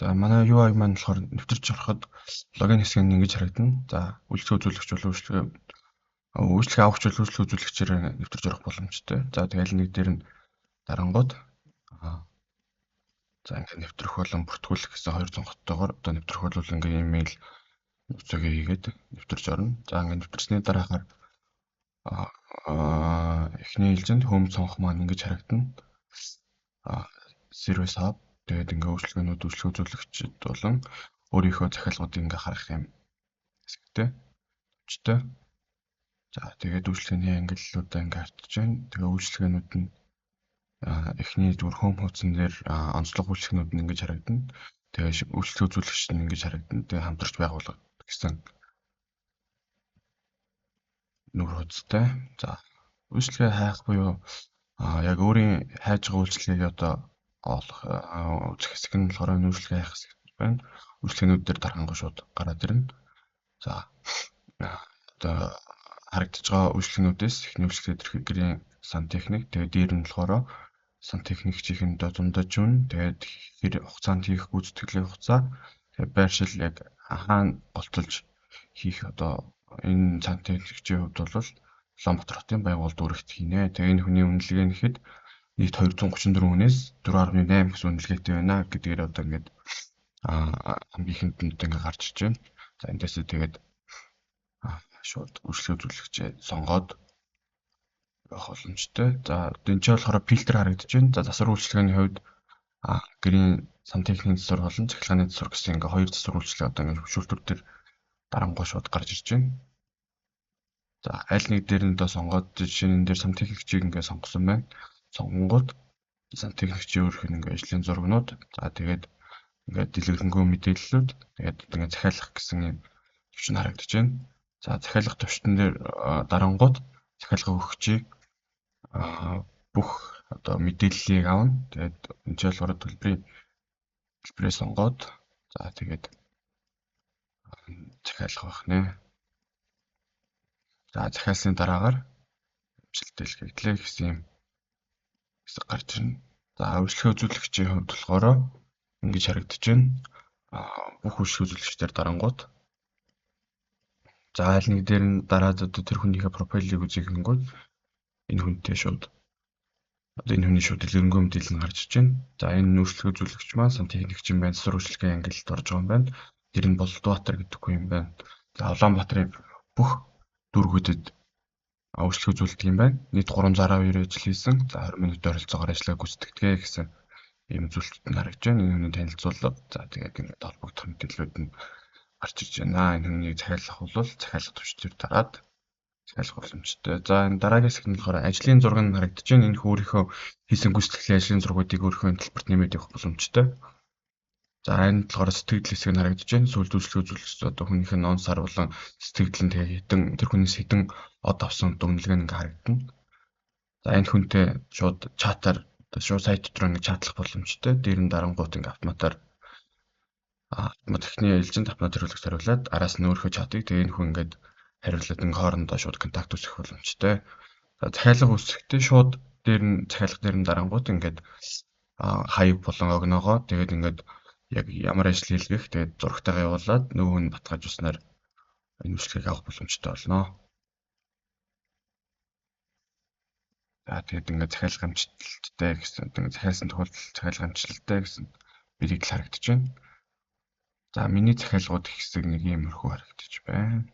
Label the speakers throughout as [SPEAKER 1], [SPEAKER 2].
[SPEAKER 1] За манай UI маань болохоор нэвтэрч ороход логин хэсэг нь ингэж харагдана. За үйлчлэг үзүүлэгч бол үйлчлэг авахч бол үйлчлэг үзүүлэгчээр нэвтэрч орох боломжтой. За тэгэл нэг дээр нь дарангууд за ингээд нэвтрэх болон бүртгүүлэх гэсэн хоёр цонхоттойгоор одоо нэвтрэх бол ингээд имэйл нөхцөлөө хийгээд нэвтэрч орно. За ингээд нэвтэрсний дараагаар эхний хэлжинд home цонх маань ингэж харагдана. Service hub тэгээд ингээ үйлчлэгчид үзүүлэгчид болон өөрийнхөө захиалгуудыг ингээ харах юм хэсэгтэй. Өчтэй. За тэгээд үйлчлэгээний ангиллуудаа ингээ хартж байна. Тэгээд үйлчлэгээнүүд нь эхний зүгээр home хуудсан дээр онцлог үйлчлэгээнүүд нь ингээ харагдана. Тэгээд үйлчлэг үзүүлэгч нь ингээ харагдана. Тэгээд хамтарч байгуулах гэсэн нүүр хуудастай. За үйлчлэгээ хайх буюу яг өөрийн хайж байгаа үйлчлэгийг одоо олох үзэх хэсэг нь болохоор үйлчлэгээ хайх хэсэг байна. Үйлчлэгээнүүд дээр дарангуй шууд гараад ирнэ. За одоо харагдаж байгаа үйлчлэгээнүүдээс эхний үйлчлэгээ төрх гэрийн сантехник, тэгээд дээр нь болохоор сантехникчийн дундаж үн, тэгээд хэр хугацаанд хийх гүйцэтгэлийн хугацаа, тэгээд байршил яг хаана голцолж хийх одоо энэ сантехникчийн хувьд бол Улаанбаатар хотын байгууллагад дүрэгт хийнэ. Тэгээ энэ хүний үнэлгээ нэхэд нийт 234 хүнээс 4.8 гэсэн үнэлгээтэй байна гэдгээр одоо ингээд хамгийн ихэнд ингээд гарч ирж байна. За эндээсээ тэгээд шууд үйлчлэг үзүүлэгчээ сонгоод явах боломжтой. За энэ ч болохоор фильтр харагдаж байна. За засвар үйлчлэгээний хувьд гэрийн сантехникийн засвар болон цахилгааны засвар гэсэн ингээд хоёр засвар үйлчлэг одоо ингээд хөвшүүлтүр дээр дарангуй шууд гарч ирж байна. За аль нэг дээр нь доо сонгоод жишээ нь энэ дээр сантехникчийг ингээд сонгосон байна. Сонгонгууд сантехникчийн өөрөх нь ингээд ажлын зургнууд, за тэгээд ингээд дэлгэрэнгүй мэдээллүүд, тэгээд ингээд захиалах гэсэн юм төвшин харагдаж байна. За захиалах төвшин дээр дарангууд захиалга өгөгчийг бүх одоо мэдээллийг авна. Тэгээд энэ ч болохоор төлбөрээ сонгоод за тэгээд захиалах байх нэ. За захиалсны дараагаар амжилттай илгээглээ гэсэн юм хэсэг гарч ирнэ. За үйлчлэгээ үзүүлэгчийн хувьд болохоор ингэж харагдаж байна. Бүх үйлчлэгээ үзүүлэгчдээр дарангууд. За аль нэг дээр нь дараад одоо тэр хүнийхээ профайлыг үзэхэд энэ хүнтэй шууд одоо энэ хүний шууд дэлгэрэнгүй мэдээлэл нь гарч ирж байна. За энэ үйлчлэгээ үзүүлэгч маань сантехникчин байна. Засвар үйлчлэгийн ангиллд орж байгаа юм байна. Тэр нь Болдбаатар гэдэг хүн юм байна. За Улаанбаатарын бүх дүүргүүдэд үйлчлэг үзүүлдэг юм байна. Нийт 312 ажил хийсэн. За 20 минутын оролцоогоор ажиллагаа гүйцэтгэдэг гэсэн ийм үзүүлэлтүүд харагдаж байна. Энэ хүний танилцуулга. За тэгээд ингээд холбогдох мэдээллүүд нь гарч ирж байна. Энэ хүнийг захиалах бол захиалах төвчдөр дараад захиалах боломжтой. За энэ дараагийн хэсэг нь болохоор ажлын зураг нь харагдаж байна. Энэ өөрийнхөө хийсэн гүйцэтгэлийн ажлын зургуудыг өөрийнхөө төлбөрт нэмээд явах боломжтой. За энэ болохоор сэтгэл хэсэг нь харагдаж байна. Сүүлд үйлчлэг үзүүлэгч одоо хүнийх нь он сар болон сэтгэл нь тэгээ хитэн тэр хүнээс хитэн од авсан үнэлгээ нь харагдана. За энэ хүнтэй шууд чатаар одоо шууд сайт дотор ингэ чатлах боломжтой. Дээр нь дарангуут ингэ автоматар техникийн ээлжинд автомат хариулт хариулаад араас нь өөрийнхөө чатыг тэгээ энэ хүн ингээд хариулаад ингэ хоорондоо шууд контакт үүсгэх боломжтой. За захиалга үүсгэхдээ шууд дээр нь захиалга дээр нь дарангуут ингээд хаяг болон огноогоо тэгээд ингээд яг ямар ажил хийлгэх тэгээд зурагтайгаа явуулаад нөгөө хүн батгаж уснаар энэ үйлчлэгийг авах боломжтой болно. За тэгээд ингээд захиалга амжилттай гэсэн ингээд захиалсан тохиолдолд захиалга амжилттай гэсэн бэрийг л харагдаж байна. За миний захиалгууд хэсэг нэг иймэрхүү харагдаж байна.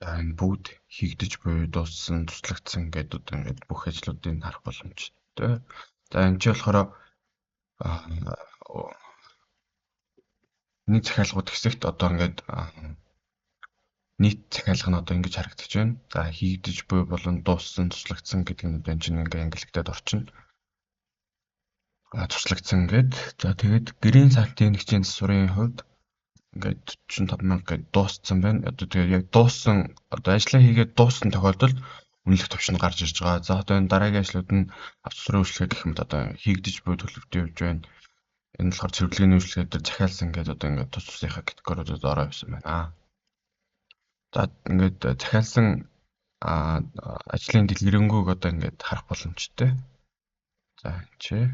[SPEAKER 1] За энэ бүгд хийгдэж буй дууссан, туслагдсан гэдэг одоо ингээд бүх ажлуудыг харах боломжтой. За энэ ч болохоор нийт захиалгууд хэсэгт одоо ингээд нийт захиалга нь одоо ингэж харагдаж байна. За хийгдэж буй болон дууссан, туслагдсан гэдэг нь одоо энэ чинь ингээд ангиллэгдээд орчин. Туслагдсан гэдэг. За тэгээд гэрийн сантехникчийн засварын хувьд ингээд 45,000 гээд дууссан байна. Одоо тэгээд яг дууссан одоо ажиллаа хийгээд дууссан тохиолдолд үнэлэх төвшин гарч ирж байгаа. За одоо энэ дараагийн ажлууд нь авто засварын үйлчлэг гэх мэт одоо хийгдэж буй төлөвтэй явж байна. Энэ болохоор цэвэрлэгээний үйлчлэгээр дээр захиалсан гэдэг одоо ингээд тус тусынхаа категориудад ороо явсан байна. За ингээд захиалсан ажлын дэлгэрэнгүй одоо ингээд харах боломжтой. За чи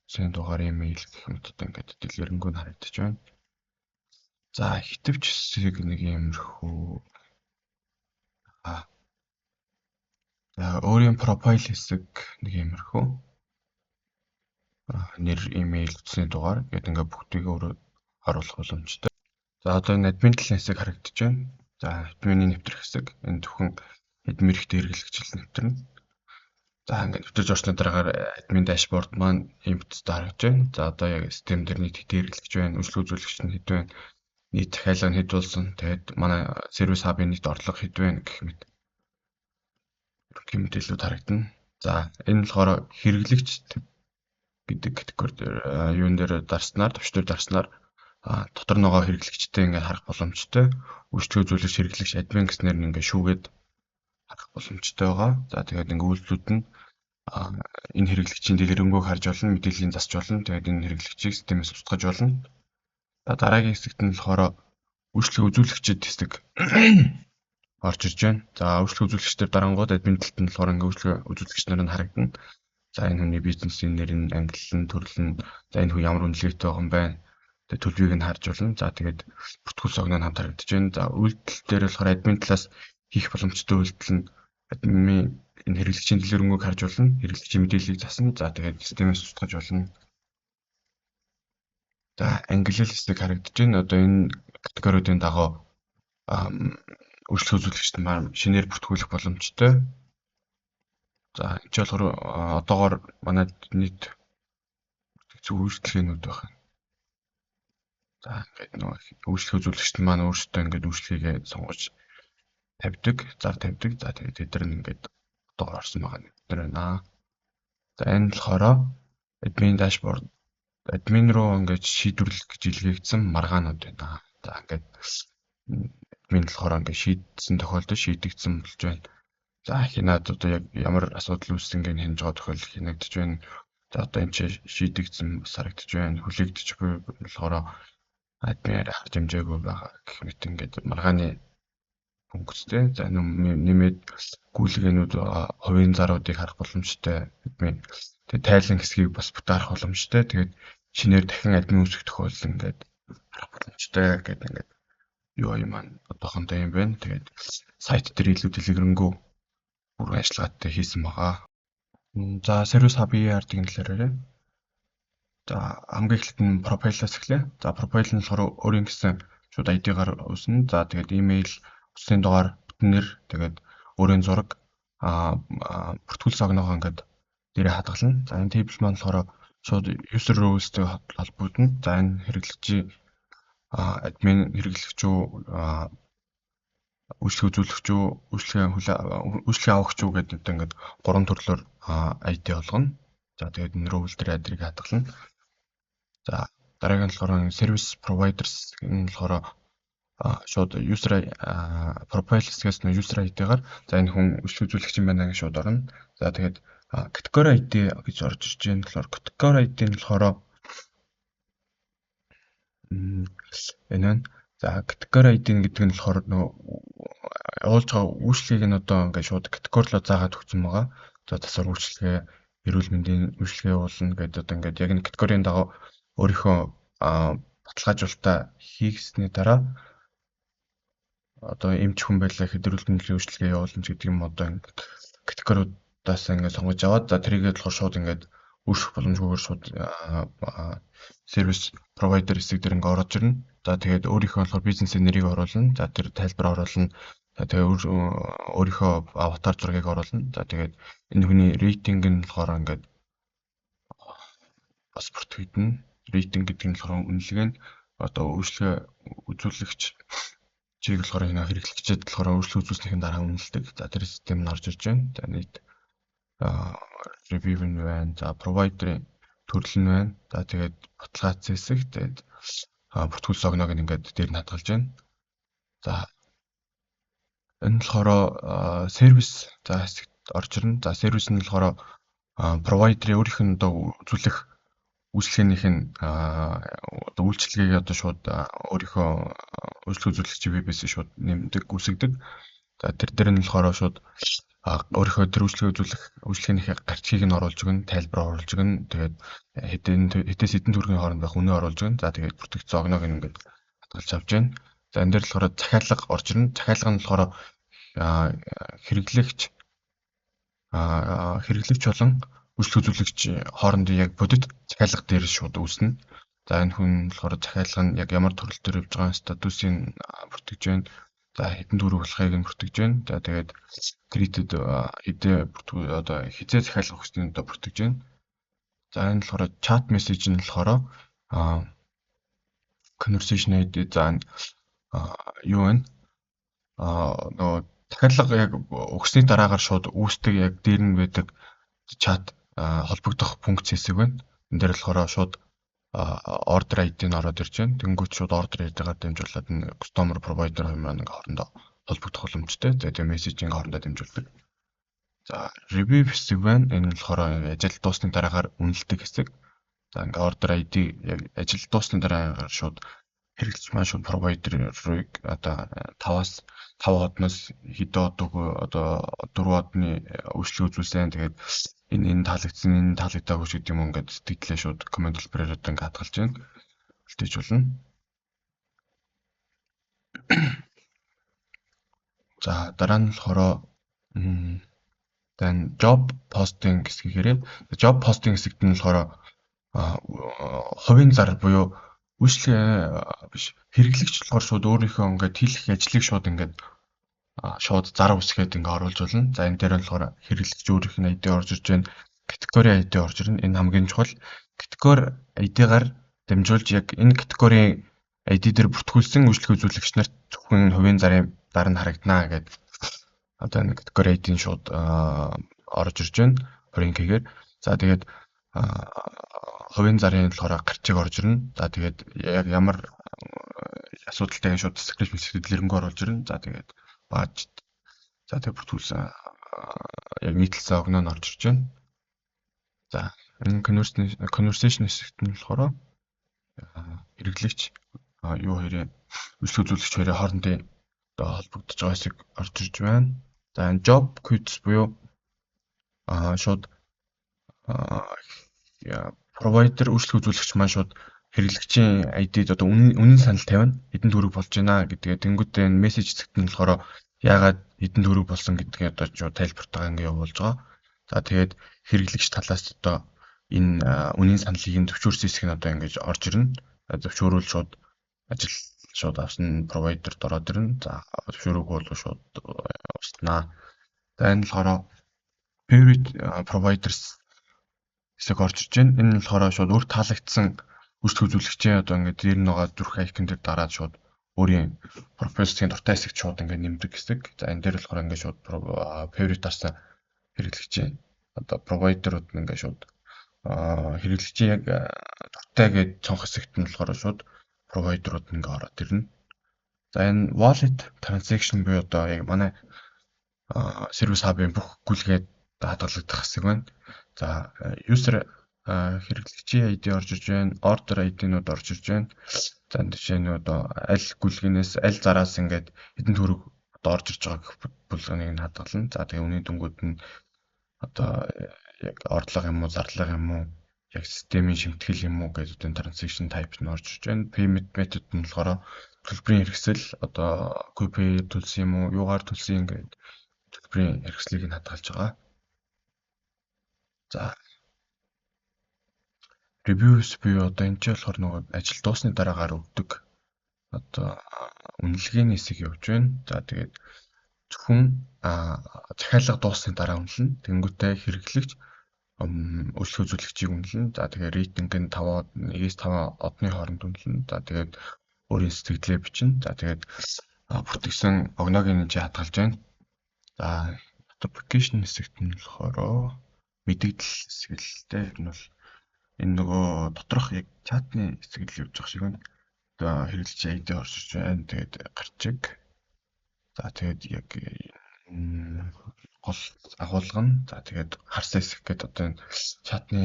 [SPEAKER 1] утасны дугаар имэйл гэх мэт одоо ингээд дэлгэрэнгүй нь харагдаж байна. За хитвч хэсэг нэг иймэрхүү за өөрийн профайл хэсэг нэг иймэрхүү нэр, имэйл, утасны дугаар гэдэг ингээд бүгдийг өөрөө харуулах боломжтой. За одоо энэ админ талын хэсэг харагдаж байна. За админы нэвтрэх хэсэг. Энэ зөвхөн админ эрхтэй хэрэглэгчил нэвтрэнэ. За ингээд нэвтэрж орсны дараагаар админ дашборд маань импцтэй харагдаж байна. За одоо яг систем дээр нийт хэд хэрэглэгч байна, үйлчлэг үзүүлэгч нь хэд байна, нийт захиалга нь хэд болсон, тэгээд манай сервис хабын нийт орлого хэд байна гэх мэт мэдээлэлүүд харагдана. За энэ болохоор хэрэглэгч гэдэг категори дээр юун дээр дарснаар, төвч дээр дарснаар дотор нөгөө хэрэглэгчтэй ингээд харах боломжтой. Үйлчлэг үзүүлэгч, хэрэглэгч, админ гэснээр нь ингээд шүүгээд харах боломжтой байгаа. За тэгээд ингээд үйлдэлүүд нь энэ хэрэглэгчийн дэлгэрэнгүй харж болно, мэдээллийг засч болно. Тэгээд энэ хэрэглэгчийг системээс устгаж болно. За дараагийн хэсэгт нь болохоор үйлчлэг үзүүлэгчид хэсэг орж ирж байна. За үйлчлэг үзүүлэгчдэр дарангууд админ талд нь болохоор ингээд үйлчлэг үзүүлэгч нар нь харагдана. За энэ хүний бизнесийн нэр нь, ангиллал нь, төрөл нь, за энэ хүн ямар үнэлгээтэй байгаа юм байна. Тэгээд төлөвийг нь харж болно. За тэгээд бүртгүүл согноо нь хамт харагдаж байна. За үйлдэл дээр болохоор админ талаас хийх боломжтой үйлдэл нь админ энэ хэрэглэгчийн дэлгэрэнгүй харж болно. Хэрэглэгчийн мэдээллийг засна. За тэгээд системээс устгаж болно. За ангиллал хэсэг харагдаж байна. Одоо энэ категорийн дагуу үйлчлэг үзүүлэгчд маань шинээр бүртгүүлэх боломжтой. За энэ ч болохоор одоогоор манай нийт зөв үйлчлэгээнүүд байна. За ингээд нөгөө үйлчлэг үзүүлэгчд маань өөрсдөө ингээд үйлчлэгээ сонгож тавьдаг, зар тавьдаг. За тэгээд тэд нар ингээд одоогоор орсон байгаа нэг төр байна. За энэ болохоор админ дашборд, админ руу ингээд шийдвэрлэх гэж илгээгдсэн маргаанууд байна. За ингээд админ болохоор ингээд шийдсэн тохиолдолд шийдэгдсэн болж байна. За хинаад одоо яг ямар асуудал үүссэн гэн хянаж байгаа тохиолдол хянагдаж байна. За одоо энэ чинь шийдэгдсэн бас харагдаж байна. Хүлээгдэж буй болохоор админаар харж хэмжээгүй байгаа гэх мэт ингээд маргааны функцтэй. За нэмээд гүйлгээнүүд хувийн заруудыг харах боломжтой админ. Тэгээд тайлан хэсгийг бас бүтэн харах боломжтой. Тэгээд шинээр дахин админ үүсгэх тохиолдол ингээд харах боломжтой гэдэг ингээд юу юм маань одоохондоо юм байна. Тэгээд сайт дээр илүү дэлгэрэнгүй бүр ажиллагаатай хийсэн байгаа. За сервис хаб ER-ийн талаараа. За хамгийн эхлээд нь профайлаас эхлэе. За профайл нь болохоор өөрийн гэсэн шууд ID-гаар үүснэ. За тэгээд имэйл, утасны дугаар, бүтэн нэр, тэгээд өөрийн зураг, бүртгүүл согноогоо ингээд дээрээ хадгална. За энэ тейбл маань болохоор шууд user roles-тэй холбогдно. За энэ хэрэглэгчийн админ хэрэглэгч үү, үйлчлэг үзүүлэгч үү, үйлчлэг авахч үү гэдэг ингээд гурван төрлөөр ID болгоно. За тэгээд энэ role дээр ID-г хадгална. За дараагийн нь болохоор service providers энэ болохоор шууд user profile хэсгээс нь user ID-гаар за энэ хүн үйлчлэг үзүүлэгч юм байна гэж шууд орно. За тэгээд category ID гэж орж ирж байна. Тэгэхээр category ID нь болохоор энэ байна. За category ID гэдэг нь болохоор нөгөө явуулж байгаа үйлчлэгийг нь одоо ингээд шууд категорилоо заагаад өгсөн байгаа. За засвар үйлчлэгээ, эрүүл мэндийн үйлчлэгээ явуулна гэдэг одоо ингээд яг нэг категорийн дагуу өөрийнхөө баталгаажуулалтаа хийгсний дараа одоо эмч хүн байлаа гэхэд эрүүл мэндийн үйлчлэгээ явуулна гэдэг юм одоо ингээд категориудаас ингээд сонгож аваад за тэрийгээ болохоор шууд ингээд үүсгэх боломжгүйгээр шууд сервис провайдер хэсэг дээр ингээд ороод ирнэ. За тэгээд өөрийнхөө болохоор бизнесийн нэрийг оруулна. За тэр тайлбар оруулна. За тэгээд өөрийнхөө аватар зургийг оруулна. За тэгээд энэ хүний рейтинг нь болохоор ингээд бас бүртгэгдэнэ. Рейтинг гэдэг нь болохоор үнэлгээ нь одоо үйлчлэгээ үзүүлэгч чиг болохоор энэ хэрэглэгчэд болохоор үйлчлэг үзүүлснийхэн дараа үнэлдэг. За тэр систем нь орж ирж байна. За нийт review нь байна. За provider-ийн төрөл нь байна. За тэгээд баталгаац хэсэг тэгээд бүртгүүл согноог ингээд дээр нь хадгалж байна. За энэ болохоор сервис за хэсэгт орж ирнэ. За сервис нь болохоор provider-ийн өөрийнх нь одоо үзүүлэх үйлчлэгээнийх нь одоо үйлчлэгийг одоо шууд өөрийнхөө үйлчлэг үзүүлэгчийн вебээс шууд нэмдэг, үсгдэг. За тэр дээр нь болохоор шууд өөрийнхөө тэр үйлчлэгийнхээ гарчгийг нь оруулж өгнө, тайлбар оруулж өгнө. Тэгээд хэдээс хэдэн төгрөгийн хооронд байх үнэ оруулж өгнө. За тэгээд бүртгэгдсэн огноог ингээд хадгалж авч байна. За энэ дээр болохоор захиалга орж ирнэ. Захиалга нь болохоор хэрэглэгч болон үйлчлэг үзүүлэгч хоорондын яг бодит захиалга дээр шууд үүснэ. За энэ хүн болохоор захиалга нь яг ямар төрөл төр явж байгаа статусыг бүртгэж байна. За хэдэн төгрөг болохыг нь бүртгэж байна. За тэгээд кредит хизээ захиалга өгснөд бүртгэж байна. За энэ болохоор чат мессеж нь болохоор conversation ID за юу вэ? Нөгөө захиалга яг өгсний дараагаар шууд үүсдэг яг дээр нь байдаг чат холбогдох функц хэсэг байна. Энэ дээр болохоор шууд order ID нь ороод ирж байна. Тэнгүүт шууд order ID-гаар дамжуулаад энэ customer provider хоёр маань ингээ хоорондоо холбогдох боломжтой. Тэгээд мессежийн хоорондоо дамжуулдаг. За review хэсэг байна. Энэ нь болохоор ажил дуусны дараагаар үнэлдэг хэсэг. За ингээ order ID яг ажил дуусны дараагаар шууд хэрэглэгч маань шууд provider-ыг одоо 5-аас 5 одноос хэдэн одоо 4 одны үйлчлэг үзүүлсэн. Тэгээд энэ таалагдсан, энэ таалагдаагүй ч гэдэг юм ингээд сэтгэлээ шууд команд хэлбэрээр одоо ингээд хадгалж байна. Үлдээж болно. За дараа нь болохоор then job posting хэсгээрээ job posting хэсэгт нь болохоор хувийн зар буюу хэрэглэгч болохоор шууд өөрийнхөө ингээд хийх ажлыг шууд ингээд шууд зар үсгээд ингээд оруулж болно. За энэ дээр нь болохоор хэрэглэгч өөрийнх нь ID орж ирж байна. Категори ID орж ирнэ. Энэ хамгийн чухал. Категори ID-гаар дамжуулж яг энэ категорийн ID дээр бүртгүүлсэн үйлчлэг үзүүлэгч нарт зөвхөн хувийн зарын дар нь харагдана гэдэг. Одоо энэ категори ID нь шууд орж ирж байна. Оринкигээр. За тэгээд хувийн зарын болохоор гарчиг орж ирнэ. За тэгээд яг ямар асуудалтай шууд скрипт дэлгэрэнгүй оруулж ирнэ. За тэгээд бааж. За тэгээд бүртгүүлсэн яг нийтлэлсэн огноо нь орж ирж байна. За энэ conversation хэсэгт нь болохоор хэрэглэгч юу хоёрын үйлчлэг үзүүлэгч хоёрын хоорондын одоо холбогдож байгаа хэсэг орж ирж байна. За энэ job queues буюу шууд провайдер үйлчлэг үзүүлэгч маань шууд хэрэглэгчийн ID-д одоо үнэн санал тавина. Хэдэн төгрөг болж байна гэдгээ тэнгуүтээ энэ мессеж хэсэгт нь болохоор яагаад хэдэн төгрөг болсон гэдгээ одоо тайлбартайгаа ингэ явуулж байгаа. За тэгээд хэрэглэгч талаас одоо энэ үнийн саналыг нь зөвшөөрсөн хэсэг нь одоо ингэж орж ирнэ. Зөвшөөрүүл шууд ажил шууд авсан провайдерд ороод ирнэ. За зөвшөөрөөгүй бол шууд устнаа. За энэ болохоор favorite providers хэсэг орж ирж байна. Энэ нь болохоор шууд өөр таалагдсан үйлчлэг үзүүлэгчийн одоо ингээд дээр нь байгаа зүрх айкон дээр дараад шууд өөрийн профайлын дуртай хэсэгт шууд ингээд нэмдэг хэсэг. За энэ дээр болохоор ингээд шууд favorite дарсан хэрэглэгчийн одоо провайдерууд нь ингээд шууд хэрэглэгчийн яг дуртай гэж цонх хэсэгт нь болохоор шууд провайдерууд нь ингээд ороод ирнэ. За энэ wallet transaction буюу одоо яг манай сервис хабын бүх гүйлгээд хадгалагдах хэсэг байна. За user хэрэглэгчийн ID орж ирж байна, order ID-нууд орж ирж байна. За энэ жишээ нь одоо аль гүйлгээс аль зараас ингээд хэдэн төгрөг одоо орж ирж байгаа гэх бүлгийг нь хадгална. За тэгээ үнийн дүнгууд нь одоо яг ордлого юм уу, зарлага юм уу, яг системийн шимтгэл юм уу гэдэг энэ transaction type нь орж ирж байна. Payment method нь болохоор төлбөрийн хэрэгсэл одоо QPay төлсөн юм уу, юугаар төлсөн гэдэг төлбөрийн хэрэгслийг нь хадгалж байгаа. За reviews буюу одоо энэ ч болохоор нөгөө ажил дуусны дараагаар өгдөг одоо үнэлгээний хэсэг явж байна. За тэгээд зөвхөн захиалга дуусны дараа үнэлнэ. Тэнгүүтээ хэрэглэгч үйлчлэг үзүүлэгчийг үнэлнэ. За тэгээд рейтинг нь 1-5 одны хооронд үнэлнэ. За тэгээд өөрийн сэтгэлдээ бичнэ. За тэгээд бүртгэгдсэн огноог нь хадгалж байна. За notification хэсэгт нь болохоор мэдээлэл хэсэг л дээ. Энэ бол энэ нөгөө доторх яг чатны хэсэг л явж байгаа шиг байна. Одоо хэрэглэгч ID орж ирж байна. Тэгээд гарчиг. За тэгээд яг гол агуулга нь за тэгээд харсан хэсэг гэдэг одоо энэ чатны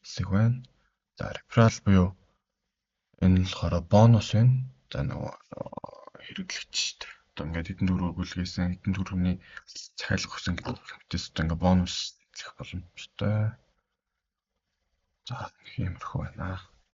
[SPEAKER 1] хэсэг байна. За referral буюу энэ болохоор бонус байна. За нөгөө хэрэглэгчд одоо ингээд хэдэн төгрөг үлгээсэн, хэдэн төгрөгийн захиалга өгсөн гэдэг мэдээс одоо ингээд бонус хэлэх боломжтой. За иймэрхүү байна.